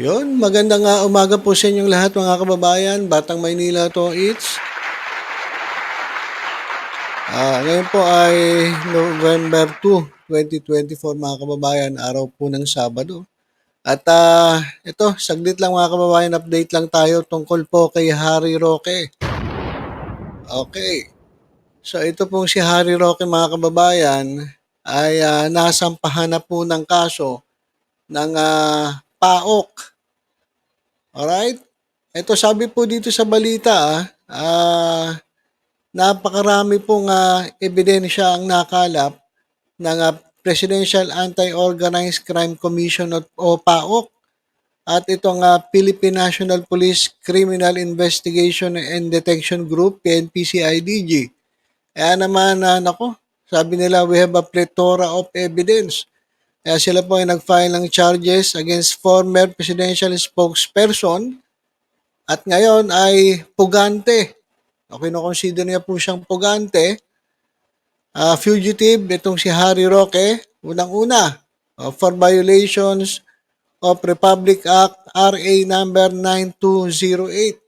Yun, magandang umaga po sa inyong lahat mga kababayan. Batang Maynila to it's. Ngayon po ay November 2, 2024 mga kababayan, araw po ng Sabado. At ito, saglit lang mga kababayan, update lang tayo tungkol po kay Harry Roque. Okay, so ito pong si Harry Roque mga kababayan ay nasampahan na po ng kaso ng PAOK. Alright? Ito sabi po dito sa balita napakarami pong ebidensya ang nakalap ng Presidential Anti-Organized Crime Commission o PAOK at itong Philippine National Police Criminal Investigation and Detection Group, PNP-CIDG. Kaya naman, nako, sabi nila we have a plethora of evidence. Kaya sila po ay nag-file ng charges against former presidential spokesperson at ngayon ay pugante. O kinoconsider niya po siyang pugante. Fugitive, itong si Harry Roque, unang-una, for violations of Republic Act RA number 9208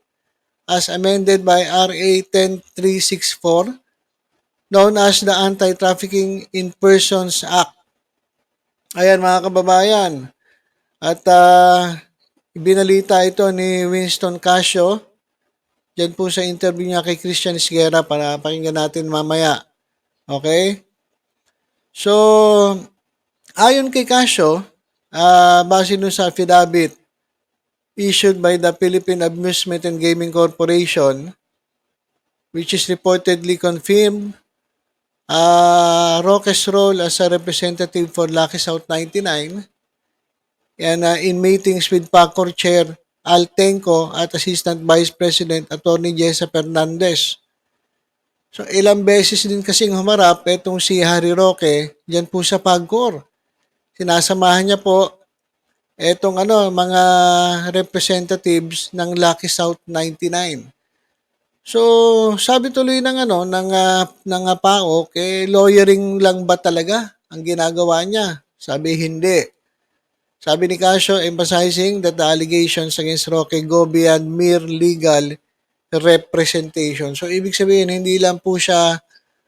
as amended by RA 10364 known as the Anti-Trafficking in Persons Act. Ayan mga kababayan. At ibinalita ito ni Winston Casio dyan po sa interview niya kay Christian Esguerra para pakinggan natin mamaya. Okay? So, ayon kay Casio, base nun sa affidavit issued by the Philippine Amusement and Gaming Corporation, which is reportedly confirmed Roque's role as a representative for Lucky South 99 and in meetings with PACOR Chair Al Tenco at Assistant Vice President Attorney Jessa Fernandez. So ilang beses din kasing humarap itong si Harry Roque diyan po sa PAGCOR. Sinasamahan niya po etong mga representatives ng Lucky South 99. So, sabi tuloy ng PAOK, lawyering lang ba talaga ang ginagawa niya? Sabi hindi. Sabi ni Casio, emphasizing that the allegations against Roque go beyond mere legal representation. So, ibig sabihin, hindi lang po siya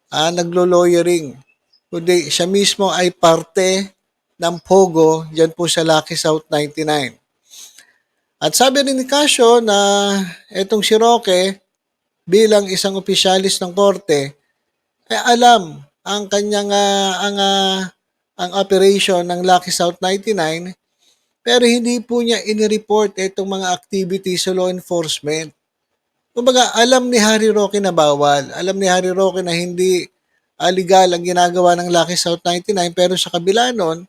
naglo-lawyering, kundi siya mismo ay parte ng POGO dyan po sa Lucky South 99. At sabi rin ni Casio na etong si Roque bilang isang opisyalis ng korte ay alam ang kanyang ang operation ng Lucky South 99 pero hindi po niya inireport itong mga activities sa law enforcement. Kumbaga, alam ni Harry Roque na bawal. Alam ni Harry Roque na hindi legal ang ginagawa ng Lucky South 99 pero sa kabila nun,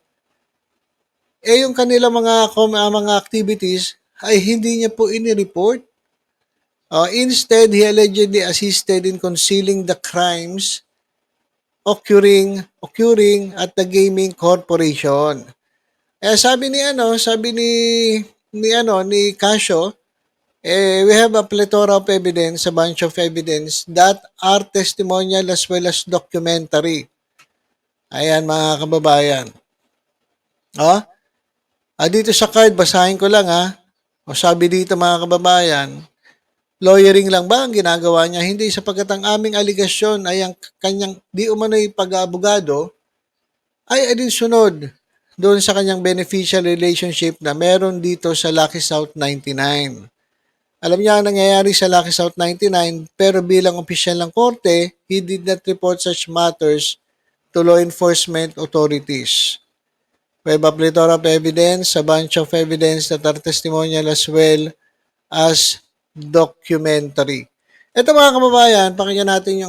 yung kanilang mga activities ay hindi niya po inireport. Instead, he allegedly assisted in concealing the crimes occurring at the gaming corporation. Sabi ni Casio, we have a plethora of evidence, a bunch of evidence that are testimonial as well as documentary. Ayan mga kababayan. Dito sa card, basahin ko lang O sabi dito mga kababayan, lawyering lang ba ang ginagawa niya? Hindi, sapagkat ang aming aligasyon ay ang kanyang di umano'y pag-aabogado ay adinsunod doon sa kanyang beneficial relationship na meron dito sa Lucky South 99. Alam niya ang nangyayari sa Lucky South 99 pero bilang opisyal ng korte, he did not report such matters to law enforcement authorities. We have a plethora of evidence, a bunch of evidence that are testimonial as well as documentary. Ito mga kababayan, pakinggan natin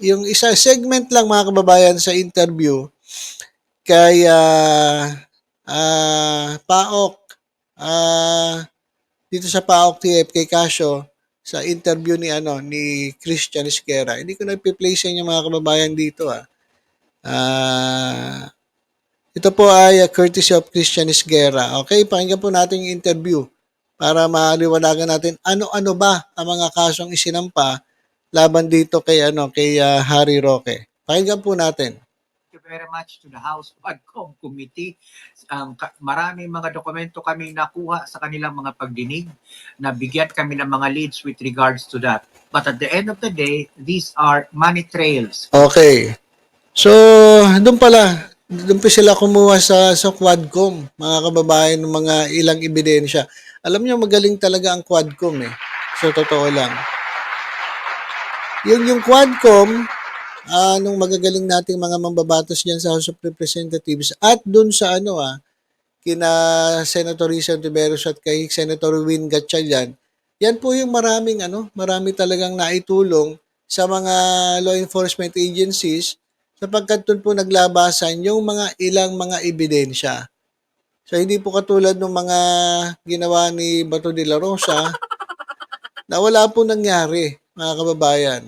yung isa segment lang mga kababayan sa interview kay PAOK dito sa PAOK TF kay Casio sa interview ni Christian Esguerra. Hindi ko na i-play sa inyo mga kababayan dito ito po ay courtesy of Christian Esguerra. Okay, pakinggan po natin yung interview para maliwanagan natin ano-ano ba ang mga kasong isinampa laban dito kay Harry Roque. Pakinggan po natin. you very much to the House Quadcom Committee. Maraming mga dokumento kami nakuha sa kanilang mga pagdinig na bigyan kami ng mga leads with regards to that. But at the end of the day, these are money trails. Okay. So, doon pa sila kumuha sa Quadcom, mga kababayan, ng mga ilang ebidensya. Alam niyo, magaling talaga ang Quadcom eh. So, totoo lang. Yung Quadcom, nung magagaling nating mga mambabatas diyan sa House of Representatives at dun sa kina Senator Risa Ontiveros at kay Senator Win Gatchalian, yan po yung marami talagang naitulong sa mga law enforcement agencies sapagkat dun po naglabasan yung ilang mga ebidensya. So hindi po katulad ng mga ginawa ni Bato de la Rosa na wala po nangyari, mga kababayan.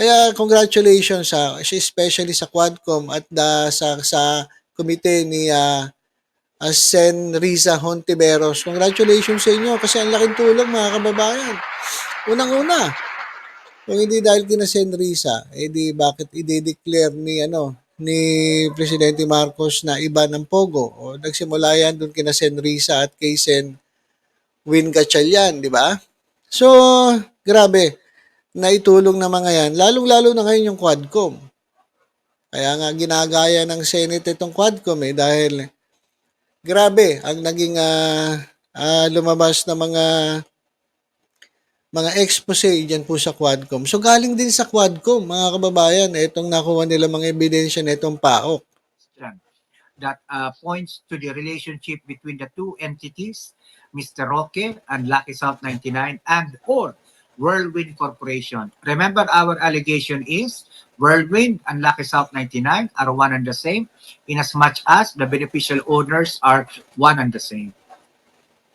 Kaya congratulations especially sa Quadcom at sa komite ni Sen Risa Hontiveros. Congratulations sa inyo kasi ang laking tulong, mga kababayan. Unang-una, kung hindi dahil kina Sen Risa, di bakit i-declare ni Presidente Marcos na iba ng Pogo? O nagsimula yan doon kina Sen Risa at kay Sen Win Gatchalian, di ba? So, grabe, naitulong na mga yan, lalong-lalo na ngayon yung Quadcom. Kaya nga ginagaya ng Senate itong Quadcom dahil grabe ang naging lumabas na mga expose dyan po sa Quadcom. So galing din sa Quadcom, mga kababayan, itong nakuha nila mga ebidensya na itong PAOK. That points to the relationship between the two entities, Mr. Roque and Lucky South 99 and or Whirlwind Corporation. Remember, our allegation is Whirlwind and Lucky South 99 are one and the same in as much as the beneficial owners are one and the same.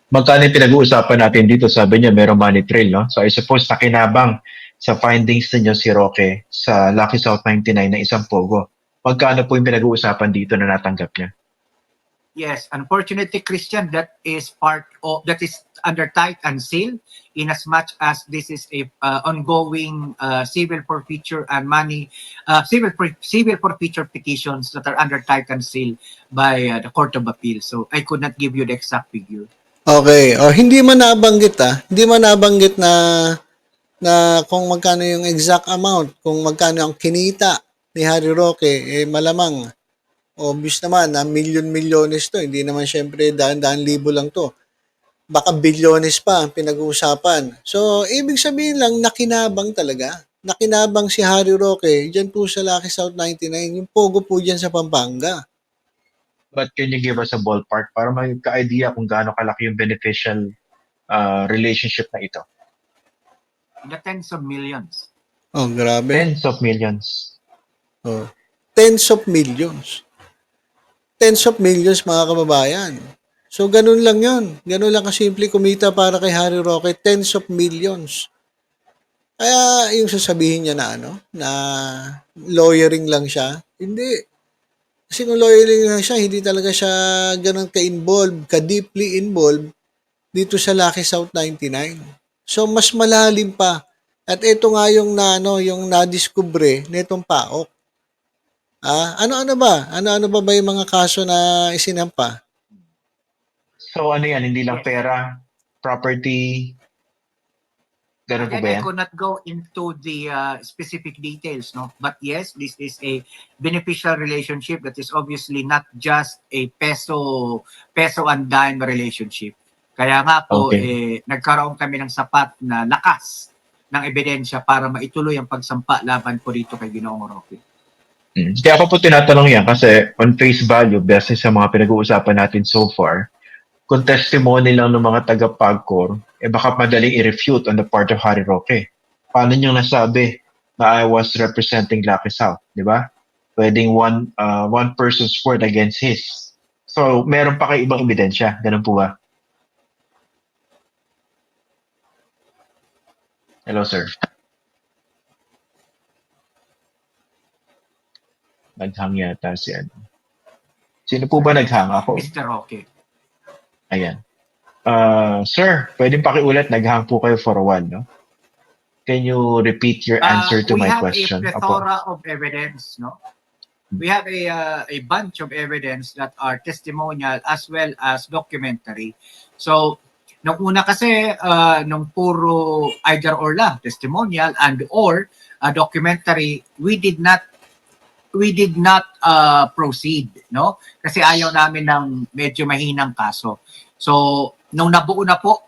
Magkano yung pinag-uusapan natin dito? Sabi niya merong money trail, no? So I suppose nakinabang sa findings ninyo si Roque sa Lucky South 99 na isang pogo. Magkano po yung pinag-uusapan dito na natanggap niya? Yes, unfortunately, Christian, that is under tight and seal in as much as this is a ongoing civil forfeiture and civil forfeiture petitions that are under tight and seal by the Court of Appeal. So I could not give you the exact figure. Okay. Hindi man nabanggit na kung magkano yung exact amount, kung magkano ang kinita ni Harry Roque, malamang obvious naman na milyon-milyones to. Hindi naman syempre daan-daan libo lang to. Baka bilyones pa ang pinag-uusapan. So, ibig sabihin lang, nakinabang talaga. Nakinabang si Harry Roque dyan po sa Lucky South 99. Yung pogo po dyan sa Pampanga. But can you give us a ballpark para may ka-idea kung gaano kalaki yung beneficial relationship na ito? In the tens of millions. Oh, grabe. Tens of millions. Oh. Tens of millions. Tens of millions, mga kababayan. So, ganun lang yun. Ganun lang kasimple kumita para kay Harry Roque. Tens of millions. Kaya yung sasabihin niya na lawyering lang siya, hindi. Kasi kung lawyering lang siya, hindi talaga siya ganun ka-involved, ka-deeply involved dito sa Lucky South 99. So, mas malalim pa. At ito nga yung yung nadiskubre nitong PAOK. Ano-ano ba? Ano-ano ba yung mga kaso na isinampa? So ano yan, hindi lang pera, property, ganun po ba Again, I yan? could not go into the specific details, no? But yes, this is a beneficial relationship that is obviously not just a peso and dime relationship. Kaya nga po, nagkaroon kami ng sapat na lakas ng ebidensya para maituloy ang pagsampa laban po dito kay Ginoong Roque. Kaya ako po tinatanong yan kasi on face value, base sa mga pinag-uusapan natin so far, kung testimony lang ng mga taga-PAGCOR, baka madaling i-refute on the part of Harry Roque. Paano nyo nasabi na I was representing Lucky South, di ba? Pwedeng one person's word against his. So, meron pa kayo ibang ebidensya. Ganun po ba? Hello, sir. Naghang yata si ano. Sino po ba naghang? Ako? Mr. Roque. Ayan. Sir, pwedeng pakiulat, naghang po kayo for a while, no? Can you repeat your answer to my question? We have a plethora of evidence, no? We have a bunch of evidence that are testimonial as well as documentary. So, nung una kasi, nung puro either or lang, testimonial and or documentary, we did not proceed, no? Kasi ayaw namin ng medyo mahinang kaso. So, nung nabuo na po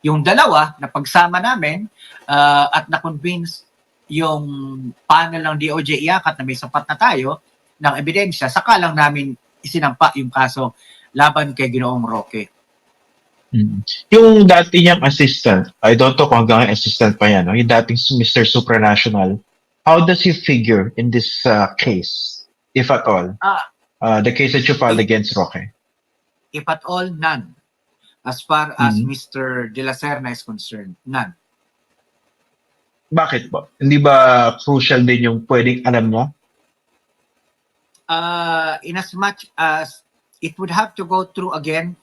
yung dalawa na pagsama namin at na-convince yung panel ng DOJ iyakat na may sapat na tayo ng ebidensya, saka lang namin isinampa yung kaso laban kay Ginoong Roque. Yung dati niyang assistant, I don't know kung hanggang assistant pa yan, no? Yung dating Mr. Supranational, how does he figure in this case, if at all? The case that you filed against Roque? If at all, none. As far as Mhm. Mr. De La Serna is concerned, none. Bakit ba? Hindi ba crucial din yung pwedeng alam niya? In as much as it would have to go through again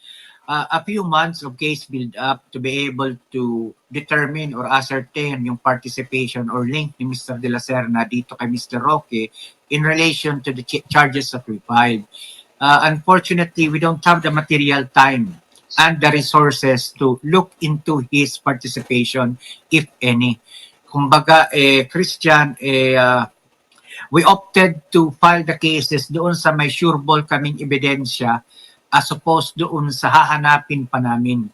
a few months of case build-up to be able to determine or ascertain yung participation or link ni Mr. De La Serna dito kay Mr. Roque in relation to the charges that we filed. Unfortunately, we don't have the material time and the resources to look into his participation, if any. Kumbaga, Christian, we opted to file the cases doon sa may sureball kaming ebidensya as opposed doon sa hahanapin pa namin.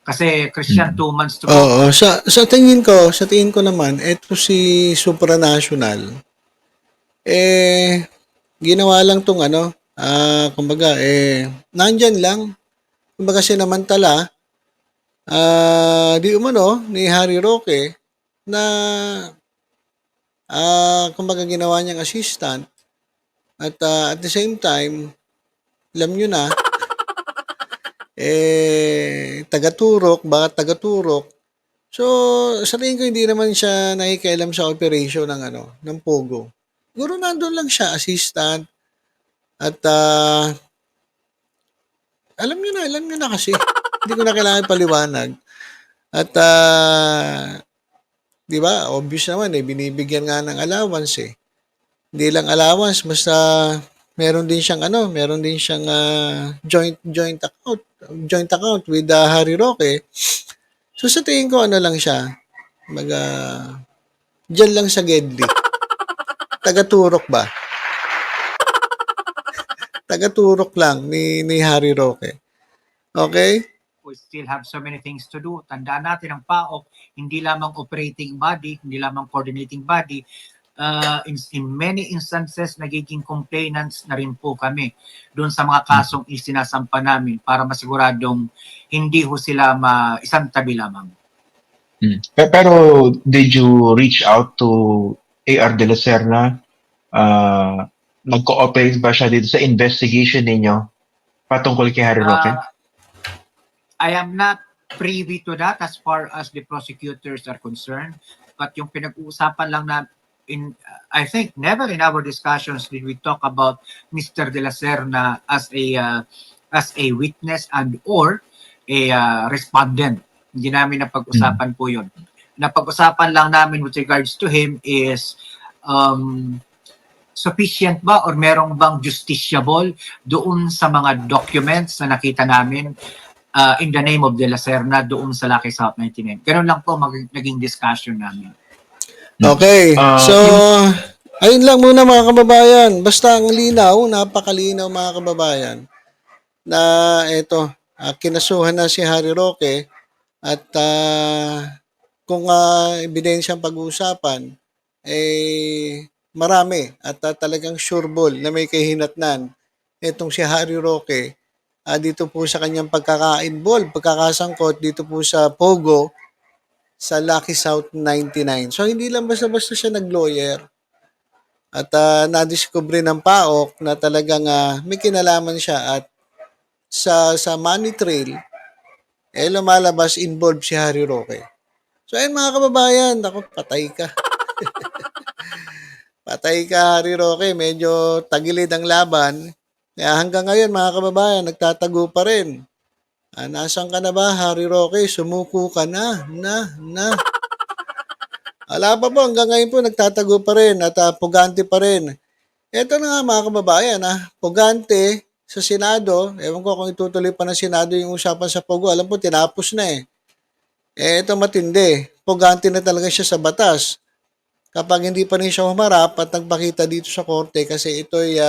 Kasi Christian, 2 months to go. Oo, sa tingin ko naman, eto si Supranational, ginawa lang tong kumbaga, nandyan lang. Kumbaga sinamantala, di umano ni Harry Roque na kumbaga ginawa niyang assistant at at the same time, alam nyo na, taga-turok. So, sa tingin ko hindi naman siya nakikialam sa operation ng Pogo. Siguro nandun lang siya, assistant. At alam nyo na kasi. Hindi ko na kailangan paliwanag. At di ba, obvious naman binibigyan nga ng allowance Hindi lang allowance, basta meron din siyang joint account with Harry Roque. So sa tingin ko lang siya, dyan lang sa Gedli. Taga-turok ba? Taga-turok lang ni Harry Roque. Okay? We still have so many things to do. Tandaan natin ang PAOK, hindi lamang operating body, hindi lamang coordinating body. In many instances, nagiging complainants na rin po kami doon sa mga kasong isinasampa namin para masiguradong hindi ho sila isang tabi lamang. Pero did you reach out to AR De La Serna? Nag-cooperate ba siya dito sa investigation ninyo patungkol kay Harry Roque? I am not privy to that as far as the prosecutors are concerned. But yung pinag-uusapan lang na I think never in our discussions did we talk about Mr. De La Serna as a witness and or a respondent. Hindi namin napag-usapan po yun. Napag-usapan lang namin with regards to him is sufficient ba or merong bang justiciable doon sa mga documents na nakita namin in the name of De La Serna doon sa Lucky South 99. Ganun lang po naging discussion namin. Okay. So, ayun lang muna mga kababayan. Basta ang linaw, napakalinaw mga kababayan, na ito, kinasuhan na si Harry Roque at kung ebidensyang pag-uusapan, marami at talagang sureball na may kahinatnan itong si Harry Roque dito po sa kanyang pagkakasangkot dito po sa Pogo sa Lucky South 99. So, hindi lang basta-basta siya nag-lawyer. At nadiskubre ng PAOK na talagang may kinalaman siya at sa money trail, lumalabas involved si Harry Roque. So, ayun mga kababayan, ako, patay ka. Patay ka, Harry Roque. Medyo tagilid ang laban. Kaya hanggang ngayon, mga kababayan, nagtatago pa rin. Nasaan ka na ba, Harry Roque? Sumuko ka na. Wala pa po, hanggang ngayon po nagtatago pa rin at pugante pa rin Eto na nga mga kababayan, pugante sa Senado. Ewan ko kung itutuloy pa ng Senado yung usapan sa Pogo. Alam po, tinapos na eh. Ito matindi. Pugante na talaga siya sa batas. Kapag hindi pa rin siya humarap at nagpakita dito sa korte kasi ito'y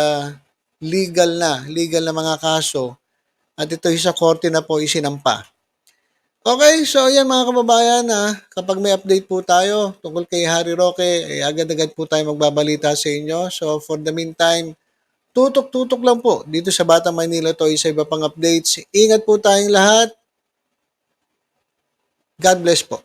legal na mga kaso at ito'y sa korte na po isinampa. Okay, so yan mga kababayan, kapag may update po tayo tungkol kay Harry Roque, agad-agad po tayo magbabalita sa inyo. So for the meantime, tutok-tutok lang po dito sa Batang Manila to sa iba pang updates. Ingat po tayong lahat. God bless po.